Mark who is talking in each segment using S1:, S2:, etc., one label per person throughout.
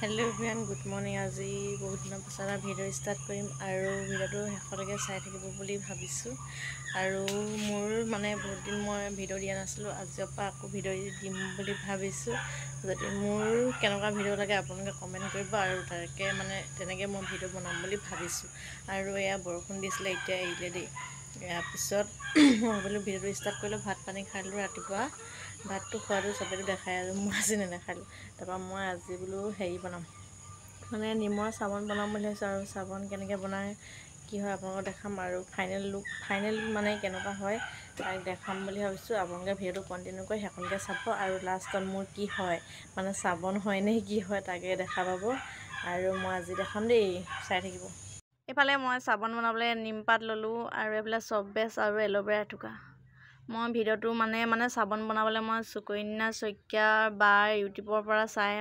S1: Hello everyone good morning. আজি বহুত দিনৰ পাছত ভিডিঅ' ষ্টাৰ্ট কৰিম আৰু ভিডিঅ'টো শেষলৈকে চাই থাকিব বুলি ভাবিছোঁ। আৰু মোৰ বহুত দিন মই ভিডিঅ' দিয়া নাছিলোঁ, আজিৰ পৰা আকৌ ভিডিঅ' দিম বুলি ভাবিছোঁ। যদি মোৰ কেনেকুৱা ভিডিঅ' লাগে আপোনালোকে কমেণ্ট কৰিব আৰু তেনেকৈ মই ভিডিঅ' বনাম বুলি ভাবিছোঁ। আৰু এয়া বৰষুণ দিছিলে, এতিয়া এৰিলে দেই। ইয়াৰ পিছত মই ভাবিলোঁ ভিডিঅ'টো ষ্টাৰ্ট কৰিলোঁ। ভাত পানী খাই দিলোঁ ৰাতিপুৱা। ভাতটো খোৱাটো চবেইটো দেখাই আৰু মই আজি নেদেখালোঁ। তাৰপৰা মই আজি বোলো হেৰি বনাম, নিমৰ চাবোন বনাম বুলি ভাবিছোঁ। আৰু চাবোন কেনেকৈ বনায় কি হয় আপোনালোকক দেখাম, আৰু ফাইনেল লুক কেনেকুৱা হয় তাক দেখাম বুলি ভাবিছোঁ। আপোনালোকে ভিডিঅ'টো কণ্টিনিউ কৰি সেইখনকৈ চাব আৰু লাষ্টত মোৰ কি হয়, চাবোন হয়নে কি হয় তাকে দেখা পাব। আৰু মই আজি দেখাম দেই, চাই থাকিব। এইফালে মই চাবোন বনাবলৈ নিমপাত ল'লোঁ আৰু এইফালে চফ বেছ আৰু এল'ভেৰা এথোকা। মই ভিডিঅ'টো চাবোন বনাবলৈ মই সুকন্যা শইকীয়াৰ বা ইউটিউবৰ পৰা চাই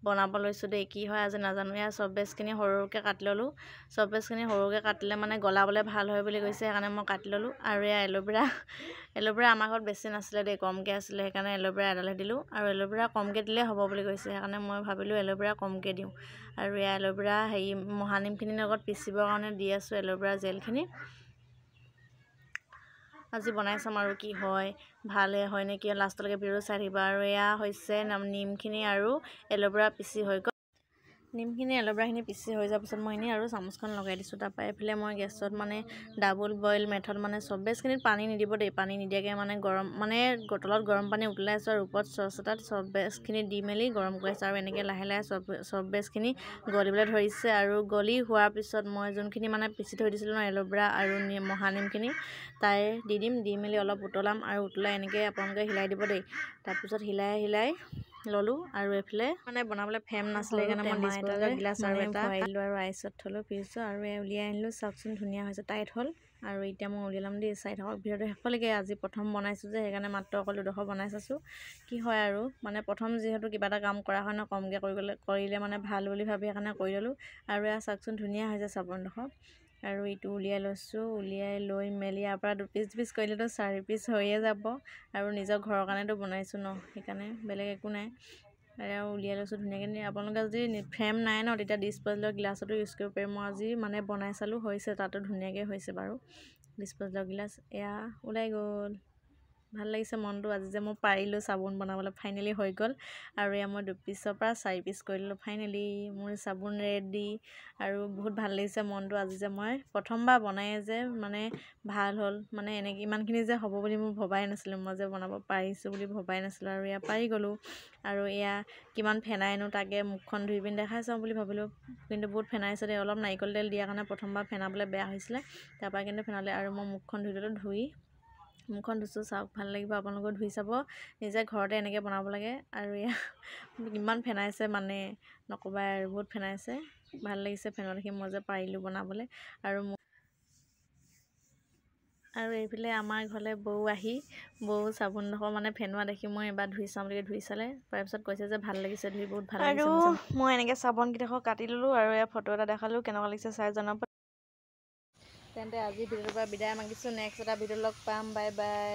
S1: বনাব লৈছোঁ দেই। কি হয় আজি নাজানো। এয়া চফ বেছখিনি সৰুকৈ কাটি ল'লোঁ। চফ বেছখিনি সৰুকৈ কাটিলে গলাবলৈ ভাল হয় বুলি কৈছে, সেইকাৰণে মই কাটি ল'লোঁ। আৰু এয়া এল'ভেৰা আমাৰ ঘৰত বেছি নাছিলে দেই, কমকৈ আছিলে, সেইকাৰণে এল'ভেৰা এডালহে দিলোঁ। আৰু এল'ভেৰা কমকৈ দিলে হ'ব বুলি কৈছে, সেইকাৰণে মই ভাবিলোঁ এল'ভেৰা কমকৈ দিওঁ। আৰু এয়া এল'ভেৰা মহানিমখিনিৰ লগত পিচিবৰ কাৰণে দি আছোঁ এল'ভেৰা জেলখিনি। আজি বনাই চাম আৰু কি হয়, ভালহে হয় নে কি হয়, লাষ্টলৈকে ভিডিঅ'টো চাই থাকিব। আৰু এয়া হৈছে নিমখিনি আৰু এল'ভেৰা পিচি হৈ গ'ল। নিমখিনি এল'ভেৰাখিনি পিচি হৈ যোৱাৰ পিছত মই এনেই আৰু চামুচখন লগাই দিছোঁ। তাৰপৰা এইফালে মই গেছত ডাবুল বইল মেথড চফ বেছখিনিত পানী নিদিব দেই, পানী নিদিয়াকৈ গৰম তলত গৰম পানী উতলাই আছোঁ আৰু ওপৰত চচ এটাত চফ বেছখিনি দি মেলি গৰম কৰি আছোঁ। আৰু এনেকৈ লাহে লাহে চফ বেছখিনি গলিবলৈ ধৰিছে। আৰু গলি হোৱাৰ পিছত মই যোনখিনি পিচি থৈ দিছিলোঁ এল'ভেৰা আৰু মহানিমখিনি তাই দি দিম, দি মেলি অলপ উতলাম। আৰু উতলাই এনেকৈ আপোনালোকে হিলাই দিব দেই। তাৰপিছত হিলাই ল'লোঁ। আৰু এইফালে বনাবলৈ ফ্ৰেম নাছিলে, সেইকাৰণে মই ডিছপ'জেলৰ গিলাচ আৰু এটা ভৰাই দিলোঁ আৰু আইচত থ'লোঁ ফ্ৰিজত। আৰু উলিয়াই আনিলোঁ, চাওকচোন ধুনীয়া হৈছে, টাইট হ'ল। আৰু এতিয়া মই উলিয়াম দেই, চাই থাকক ভিডিঅ'টো শেষলৈকে। আজি প্ৰথম বনাইছোঁ যে সেইকাৰণে মাত্ৰ অকল 2ডোখৰ বনাই চাইছোঁ কি হয়। আৰু প্ৰথম যিহেতু কিবা এটা কাম কৰা হয় ন, কমকৈ কৰিলে ভাল বুলি ভাবি সেইকাৰণে কৰি ল'লোঁ। আৰু এয়া চাওকচোন ধুনীয়া হৈছে চাবোনডোখৰ। আৰু ইটো উলিয়াই লৈছোঁ, উলিয়াই লৈ মেলি ইয়াৰ পৰা 2 পিচ কৰিলেতো 4 পিচ হৈয়ে যাব। আৰু নিজৰ ঘৰৰ কাৰণেতো বনাইছোঁ ন, সেইকাৰণে বেলেগ একো নাই। আৰু উলিয়াই লৈছোঁ ধুনীয়াকৈ। আপোনালোকে যদি ফ্ৰেম নাই ন, তেতিয়া ডিছপ'জেলৰ গিলাচতো ইউজ কৰিব পাৰিম। মই আজি বনাই চালোঁ, হৈছে, তাতো ধুনীয়াকৈ হৈছে বাৰু ডিছপ'জেলৰ গিলাচ। এয়া ওলাই গ'ল, ভাল লাগিছে মনটো আজি যে মই পাৰিলোঁ চাবোন বনাবলৈ, ফাইনেলি হৈ গ'ল। আৰু এয়া মই 2 পিচৰ পৰা 4 পিচ কৰি দিলোঁ। ফাইনেলি মোৰ চাবোন ৰেডি। আৰু বহুত ভাল লাগিছে মনটো আজি যে মই প্ৰথমবাৰ বনাই যে ভাল হ'ল। ইমানখিনি যে হ'ব বুলি মই ভবাই নাছিলোঁ, মই যে বনাব পাৰিছোঁ বুলি ভবাই নাছিলোঁ। আৰু এয়া পাৰি গ'লোঁ। আৰু এয়া কিমান ফেনাইনো, তাকে মুখখন ধুই পিনি দেখাই চাওঁ বুলি ভাবিলোঁ, কিন্তু বহুত ফেনাইছে দেই। অলপ নাৰিকল তেল দিয়াৰ কাৰণে প্ৰথমবাৰ ফেনাবলৈ বেয়া হৈছিলে, তাৰপৰা কিন্তু ফেনালে। আৰু মই মুখখন ধুই ল'লোঁ, মুখখন ধুইছোঁ, চাওক ভাল লাগিব। আপোনালোকেও ধুই চাব, নিজে ঘৰতে এনেকৈ বনাব লাগে। আৰু এয়া ইমান ফেনাইছে নক'বাই আৰু, বহুত ফেনাইছে। ভাল লাগিছে ফেনাত দেখি, মই যে পাৰিলোঁ বনাবলৈ। আৰু এইফালে আমাৰ ঘৰলৈ বৌ চাবোনডোখৰ ফেনোৱা দেখি মই এবাৰ ধুই চাওঁ বুলি ধুই চালে, তাৰপিছত কৈছে যে ভাল লাগিছে ধুই, বহুত ভাল লাগিছে। আৰু মই এনেকৈ চাবোনকেইডোখৰ কাটি ল'লোঁ আৰু এয়া ফটো এটা দেখালোঁ, কেনেকুৱা লাগিছে চাই জনাব। তেন্তে আজি ভিডিঅ'টোৰ পৰা বিদায় মাগিছোঁ, নেক্সট এটা ভিডিঅ' লগ পাম, বাই বাই।